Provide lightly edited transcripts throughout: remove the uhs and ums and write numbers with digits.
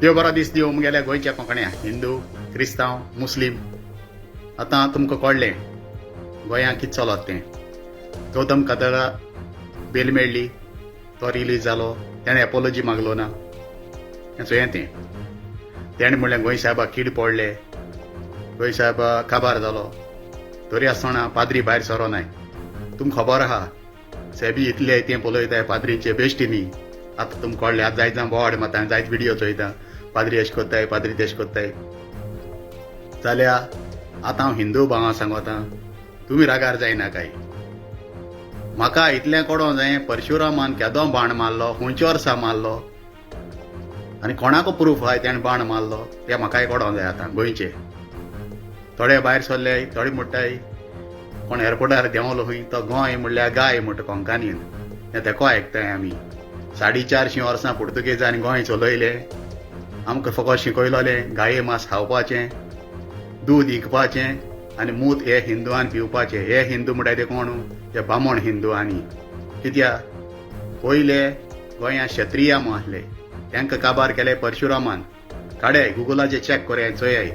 देव बरो दीस दिवं मुगेल्या गोंयच्या कोंकण्या हिंदू क्रिस्तांव मुस्लीम. आतां तुमकां कळ्ळें गोंयांत कितें चलत तें. गौतम कातला बेल मेळ्ळी, तो रिलीज जालो, ताणें एपोलॉजी मागलो ना. हें तें ताणें म्हणलें गोंय साहेबाक कीड पडले, गोंय साहेब काबार जालो. तरी आसतना पाद्री भायर सरो नाय. तुमकां खबर आहा सेबी इतले तें पळयताय पाद्रीचे बेश्टी न्ही. आतां तुमकां कळ्ळें आतां जायत जावन बोवाड माता जायत व्हिडियो चोयता पाद्री अशें कोत्ताय पाद्री तेश कोत्ताय. जाल्यार आतां हांव हिंदू भावां सांगोता तुमी रागार जायनाकाय. म्हाका इतलें कळों जाय परशुरामान केदो बाण मारलो, खंयच्या वर्सा मारलो आनी कोणाको प्रूफ आहाय ताणें बाण मारलो तें म्हाकाय कळों जाय. आतां गोंयचे थोडे भायर सरले, थोडे म्हणटाय कोण एअरपोर्टार देंवलो खंय तो गोंय म्हणल्यार गाय म्हणटा कोंकणीन. हें तेको आयकताय आमी. 450 वर्सां पुर्तुगेजांनी गोंय चलयले. आमकां फकत शिकयलोलें गाये मांस खावपाचें, दूद विकपाचें आनी मूत हे हिंदुआन पिवपाचें. हे हिंदू म्हणटाय ते कोण? ते बामण हिंदुआनी. कित्याक पयले गोंयांत क्षत्रिया म्हूण आसले, तांकां काबार केले परशुरामान. काडे गुगलाचेर चॅक कोराय चोयाय.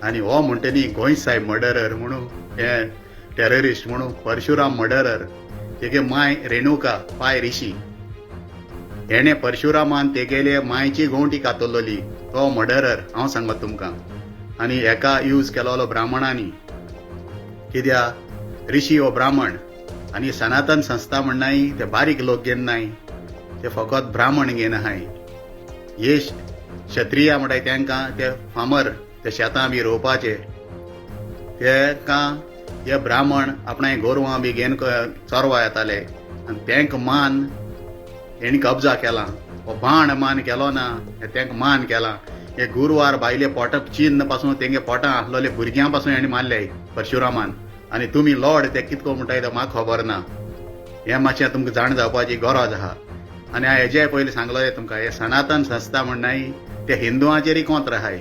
आनी हो म्हणटा न्ही गोंय साहेब मर्डरर म्हणून, हे टेररिस्ट म्हणून परशुराम मर्डरर. तेगे माय रेणुका पाय ऋषी, हेणे परशुरामान तेगेले मायची गोंवटी कातरलोली. तो मर्डरर हांव सांगता तुमकां. आनी हेका यूज केलोलो ब्राह्मणांनी. कित्याक ऋषी हो ब्राह्मण आनी सनातन संस्था म्हणनाय ते बारीक लोक घेवन नाय, ते फकत ब्राह्मण घेवन आहाय. हे क्षत्रिया म्हणटाय तांकां ते फार्मर, ते शेतां बी रोवपाचे. तांकां हे ब्राह्मण आपणाय गोरवां बी घेवन चोरवा येताले आनी तांकां मान हेणी कब्जा केला. हो बाण मान केलो ना, तांकां मान केला. हे गुरुवार भायले पोटाक चिन्न पासून तेंगे पोटां आसलोले भुरग्यां पासून हेणी मारले परशुरामान. आनी तुमी लॉर्ड ते कितको म्हणटाय तो म्हाका खबर ना. हें मातशें तुमकां जाण जावपाची गरज आहा. आनी हांवें हेजे पयलीं सांगलोलें तुमकां, हे सनातन संस्था म्हणनाय ते हिंदुआचेरय कोंत्र आहाय.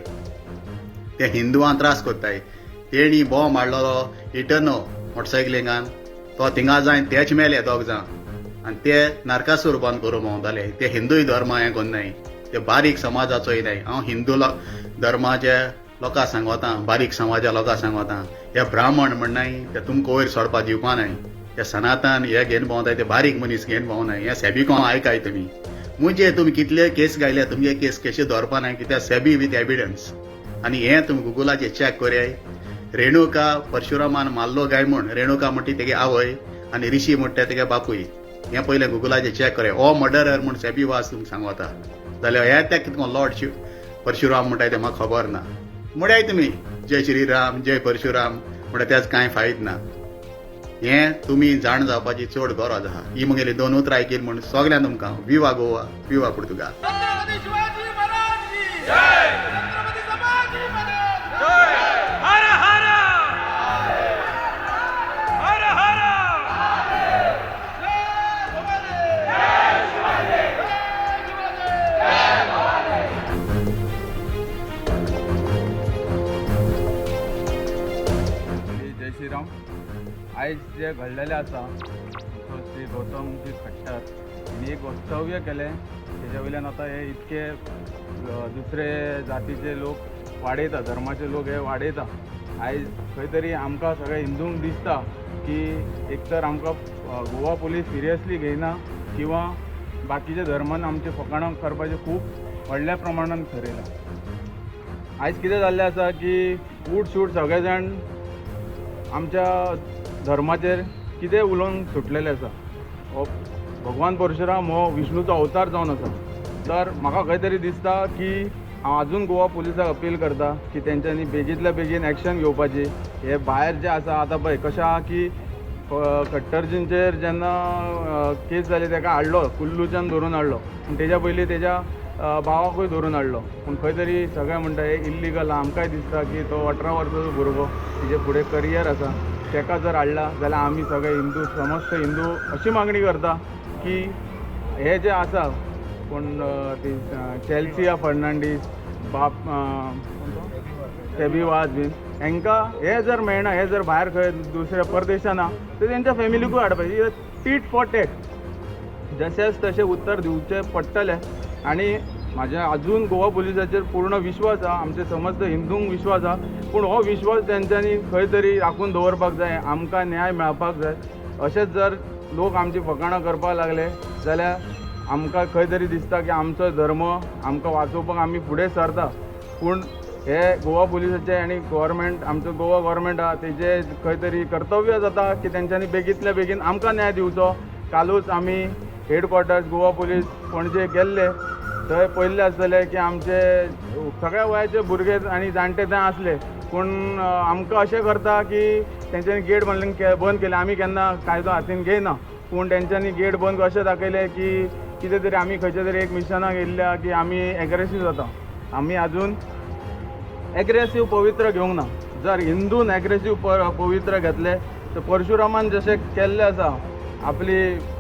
ते हिंदुआं त्रास कोत्ताय. तेणी बॉम्ब मारलोलो इटर्नो मोटरसायकलिंगान, तो थिंगा जायन तेच मेले दोग जाण. आनी ते नारकासूर बंद करूं भोंवताले. ते हिंदूय धर्म हें कोन्नाय, ते बारीक समाजाचोय नाय. हांव हिंदू धर्माचे लोकांक सांगोता, बारीक समाजा लोकांक सांगोता, हे ब्राह्मण म्हणनाय ते तुमकां वयर सोडपा दिवपा नाय. ते सनातन हे घेवन भोंवताय ते बारीक मनीस घेवन भोंवनाय. हे सेबी कोण आयकाय तुमी. म्हणजे तुमी कितले केस गायल्या तुमगे केस कशे धरपा नाय, कित्याक सेबी विथ एविडन्स. आनी हें तुमी गुगलाचेर चॅक कोराय. रेणुका परशुरामान मारलो गाय म्हूण रेणुका म्हणटी तेगे आवय आनी ऋषी म्हणटा तेगे बापूय. हें पयलें गुगलाचेर चॅक कराय. हो मर्डरर म्हूण सेबी वाज तुमकां सांगता. जाल्यार हे त्या कितें लॉर्ड परशुराम म्हणटाय ते म्हाका खबर ना. म्हळ्यार तुमी जय श्रीराम जय परशुराम म्हणटा त्याच कांय फायद ना. हें तुमी जाण जावपाची चड गरज आहा. ही मुगेली 2 उतरां आयकील म्हूण सगळ्यांक तुमकां विवा गोवा विवा पुर्तुगाल. श्रीराम. आयज जे घडलेलें आसा श्री गौतमजी खट्टर हांणी एक वक्तव्य केलें, तेजे वयल्यान आतां हे इतके दुसरे जातीचे लोक वाडयता, धर्माचे लोक हे वाडयता. आयज खंय तरी आमकां सगळ्या हिंदूंक दिसता की एक तर आमकां गोवा पुलीस सिरियसली घेयना किंवा बाकीच्या धर्मान आमचे फकाणां करपाचें खूब व्हडल्या प्रमाणान ठरयलां. आयज कितें जाल्लें आसा की उट सूट सगळे जाण आमच्या धर्माचेर कितें उलोवन सुटलेले आसा. हो भगवान परशुराम हो विष्णूचो अवतार जावन आसा. तर म्हाका खंय तरी दिसता की हांव आजून गोवा पुलिसाक अपील करता की तेंच्यांनी बेगींतल्या बेगीन एक्शन घेवपाची. हे भायर जे आसा आतां पळय कशें आहा की खट्टरजींचेर जेन्ना केस जाली तेका हाडलो कुल्लूच्यान धरून हाडलो पूण तेज्या पयलीं तेज्या भावाकूय धरून हाडलो. पूण खंय तरी सगळें म्हणटा हे इल्लिगल. आमकांय दिसता की तो 18 वर्साचो भुरगो, तेजे फुडें करियर आसा, तेका जर हाडला जाल्यार आमी सगळे हिंदू समस्त हिंदू अशी मागणी करता की हे जे आसा कोण ती चॅल्सिया फर्नांडीस बाप सेबी वाज बीन हांकां हे जर मेळना, हे जर भायर खंय दुसऱ्या परदेशान आहा तर तेंच्या फॅमिलीकूय हाडपाची. टीट फॉर टॅट जशेंच तशें उत्तर दिवचें पडटलें. आनी म्हाज्या अजून गोवा पुलिसाचेर पूर्ण विश्वास आहा, आमचे समस्त हिंदूंक विश्वास आहा, पूण हो विश्वास तेंच्यांनी खंय तरी राखून दवरपाक जाय, आमकां न्याय मेळपाक जाय. अशेंच जर लोक आमची फकाणां करपाक लागले जाल्यार आमकां खंय तरी दिसता की आमचो धर्म आमकां वाचोवपाक आमी फुडें सरता. पूण हे गोवा पुलिसाचे आनी गव्हर्मेंट आमचो गोवा गव्हर्मेंट आहा तेजे खंय तरी कर्तव्य जाता की तेंच्यांनी बेगींतल्या बेगीन आमकां न्याय दिवचो. कालूच आमी हेडक्वॉर्टर्स गोवा पुलीस पणजे गेल्ले, थंय पळयल्लें आसतलें की आमचे सगळ्या वयाचे भुरगे आनी जाणटे थंय आसले, पूण आमकां अशें करता की तेंच्यांनी गेट बंद केले. आमी केन्ना कायदो हातीन घेयना, पूण तेंच्यांनी गेट बंद अशें दाखयलें की कितें तरी आमी खंयच्या तरी एक मिशनाक येयल्ल्या की आमी एग्रेसीव जाता. आमी आजून एग्रेसीव पवित्र घेवंक ना. जर हिंदून एग्रेसीव पवित्र घेतले तर परशुरामान जशें केल्लें आसा आपली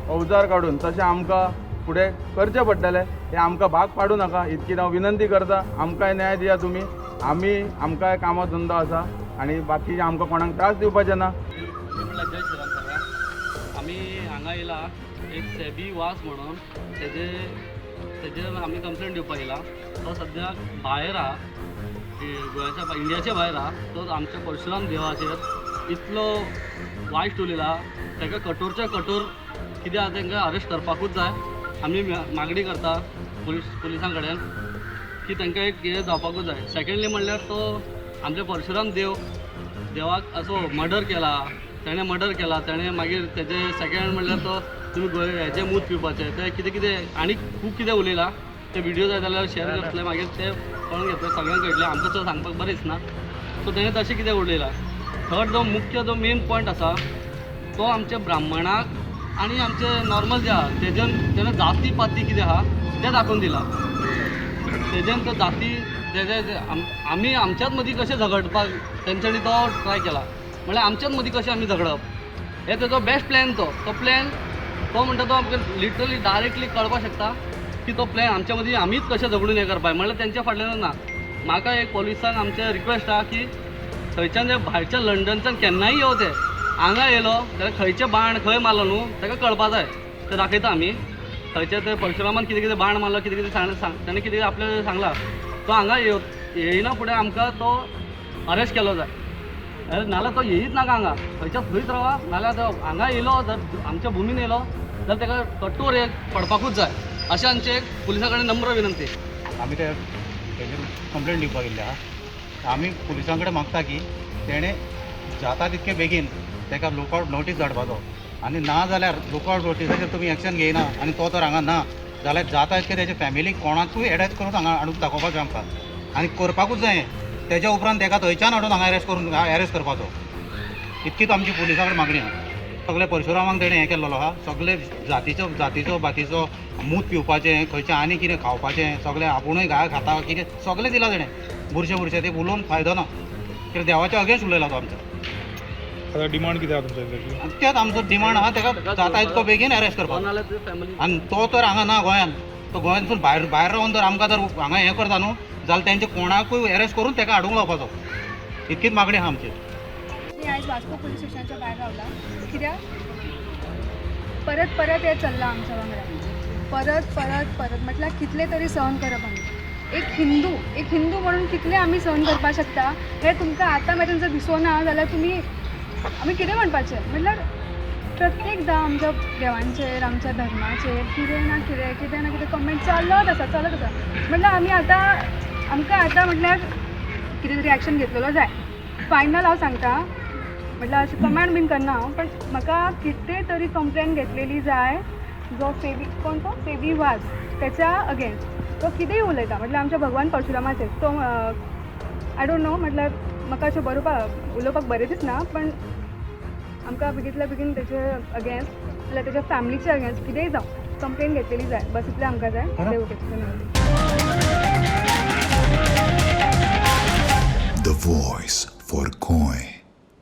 अवजार काडून, तशें आमकां फुडें करचें पडटलें. हें आमकां भाग पाडूं नाका इतकी हांव विनंती करता. आमकांय न्याय दिया तुमी. आमकांय कामो धंदो आसा आनी बाकीचे आमकां कोणाक त्रास दिवपाचे ना. जय श्रीराम सगळ्यांक. आमी हांगा येयला एक सेबी वास म्हणून तेजेर आमी कंप्लेंट दिवपाक येयला. तो सद्याक भायर आहा, गोंयाच्या इंडियाच्या भायर आहा. तो आमच्या परशुराम देवाचेर इतलो वायट उलयला, ताका कठोरच्या कठोर कितें आहा तांकां अरेस्ट करपाकूच जाय. आमी मागणी करता पुलिसां कडेन की तांकां एक हें जावपाकूच जाय. सेकेंडली म्हणल्यार तो आमचे परशुराम देवाक असो मर्डर केला, ताणें मागीर तेजे सेकेंड म्हणल्यार तो तुमी हेचें मूत पिवपाचें, ते कितें कितें आनी खूब कितें उलयलां. ते व्हिडिओ जाय जाल्यार शेअर करतले, मागीर ते कळून घेतले सगळ्यांक कळटलें. आमकां तो सांगपाक बरें दिसना. सो तेणें तशें कितें उलयलां. थर्ड जो मेन पॉयंट आसा तो आमच्या ब्राह्मणाक आनी आमचे नॉर्मल जे आहा तेणें जाती पाती कितें आहा तें दाखोवन दिलां. तेजेन तो जाती आमी आमच्याच मदीं कशें झगडपाक तेंच्यांनी तो ट्राय केला. म्हळ्यार आमच्याच मदीं कशें आमी झगडप, हे तेजो बेस्ट प्लॅन. तो प्लॅन तो म्हणटा तो आमकां लिटरली डायरेक्टली कळपाक शकता की तो प्लॅन आमच्या मदीं आमीच कशें झगडून हें करपाक. म्हळ्यार तेंच्या फाटल्यान ना. म्हाका एक पोलिसांक आमचे रिक्वेस्ट आहा की थंयच्यान जे भायरच्या लंडनच्यान केन्नाय येवं ते हांगा येयलो जाल्यार खंयचें बाण खंय मारलो न्हू ताका कळपा जाय. ते दाखयता आमी. थंयचे ते परशुरामान कितें कितें बाण मारलो, कितें कितें ताणें कितें आपल्याक सांगलां, तो हांगा येयना फुडें आमकां तो अरेस्ट केलो जाय. नाल्यार तो येयीच नाका हांगा, खंयच्या थंयच रावा. नाल्यार तो हांगा येयलो जर आमच्या भुमीन येयलो जाल्यार ताका कठोर हे पडपाकूच जाय. अशें आमचे एक पुलिसा कडेन नम्र विनंती. आमी ते तेजेर कंप्लेंट दिवपाक गेल्ले आहा. आमी पुलिसां कडेन मागता की तेणें जाता तितके बेगीन ताका लुकआवट नोटीस धाडपाचो, आनी ना जाल्यार लुकआवट नोटिसाचेर तुमी एक्शन घेयना आनी तो तर हांगा ना जाल्यार जाता तितके तेजे फॅमिलीक कोणाकूय एडॅच करून हांगा हाडून दाखोवपाचें आमकां, आनी करपाकूच जाय. तेज्या उपरांत ताका थंयच्यान हाडून हांगा अरेस्ट करपाचो. इतकीच आमची पुलिसां कडेन मागणी आहा. सगळे परशुरामाक तेणें हें केल्लो आहा. सगळे जातीचो बातीचो मूत पिवपाचें, खंयचें आनी कितें खावपाचें सगळें आपुणूय गाय खाता कितें सगळें दिलां तेणें. बुरशें ते उलोवन फायदो ना. कित्याक देवाच्या अगेन्स्ट उलयला तो आमचो. आता डिमांड कितें आहा तुमचो एक्झॅक्टली? तेच आमचो डिमांड आहा ताका जाता तितको बेगीन अरेस्ट करपाक. नाल्यार फॅमिली आनी तो तर हांगा ना गोंयान. तो गोंयांतसून भायर रावन जर आमकां जर हांगा हें करता न्हू जाल्यार तेंचे कोणाकूय अरेस्ट करून ताका हाडूंक लावपाचो. इतकीच मागणी आहा आमची. मी आज वास्को पोलीस स्टेशनाच्या भायर रावला कित्याक परत हें चल्लां आमच्या वांगडा. परत म्हटल्यार कितले तरी सहन करप आमी. एक हिंदू म्हणून कितले आमी सहन करपाक शकता हें तुमकां आतां मेरेन जर दिसना जाल्यार आमी कितें म्हणपाचें. म्हटल्यार प्रत्येकदां आमच्या देवांचेर आमच्या धर्माचेर कितें ना कितें कमेंट चालत आसा. म्हटल्यार आमकां आतां म्हटल्यार कितें तरी एक्शन घेतलेलो जाय. फायनल हांव सांगता, म्हटल्यार अशें कमेंट बीन करना हांव, पण म्हाका कितें तरी कंप्लेन घेतलेली जाय. जो सेबी वाज त्याच्या अगेन्स्ट तो कितेंय उलयता. म्हटल्यार आमच्या भगवान परशुरामाचेर तो आय डोंट नो. म्हटल्यार म्हाका अशें उलोवपाक बरें दिसना, पण आमकां बेगींतल्या बेगीन तेचे अगेन्स्ट नाल्यार तेज्या फॅमिलीच्या अगेन्स्ट कितेंय जावं कंप्लेन घेतलेली जाय. बस इतलें आमकां जाय. The voice for Coin.